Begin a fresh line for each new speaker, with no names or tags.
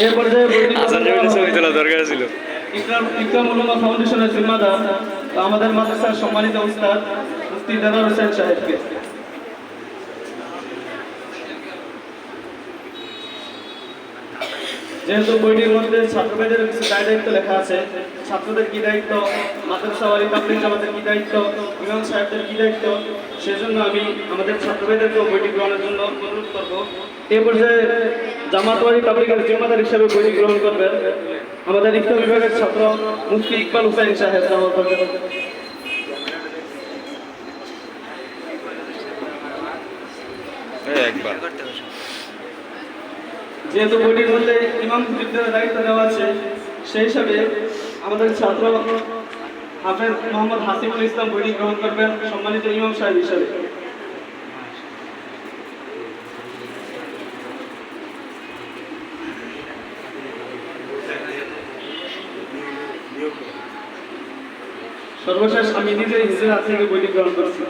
এই পর্যায়ে
দরকার ছিল
ইকরাম উলামা ফাউন্ডেশনের জিম্মাদার আমাদের মাদ্রাসার সম্মানিত উস্তাদ মুফতি দেলোয়ার হোসেন সাহেবকে। যেহেতু বইটির মধ্যে ছাত্রদের কিছু দায়িত্ব লেখা আছে, ছাত্রদের কি দায়িত্ব, মাদ্রাসা ওয়ালি তাবলীগ জামাতের কি দায়িত্ব, ইমাম সাহেবদের কি দায়িত্ব, সেজন্য আমি আমাদের ছাত্রদেরকেও বইটি গ্রহণের জন্য অনুরোধ করব। এই পর্যায়ে জামাত ওয়ালি তাবলীগের জিম্মাদার হিসেবে বইটি গ্রহণ করবেন আমাদের ইফতা বিভাগের ছাত্র মুফতি ইকবাল হুসাইন সাহেব। যেহেতু বইটির মধ্যে ইমাম খতিবদের দায়িত্ব দেওয়া আছে, সেই হিসাবে আমাদের ছাত্র হাফেজ মোহাম্মদ হাসিবুল ইসলাম বইটি গ্রহণ করবেন সম্মানিত ইমাম সাহেব হিসাবে। সর্বশেষ আমি নিজেই হিজের হাত থেকে বইটি গ্রহণ করছি।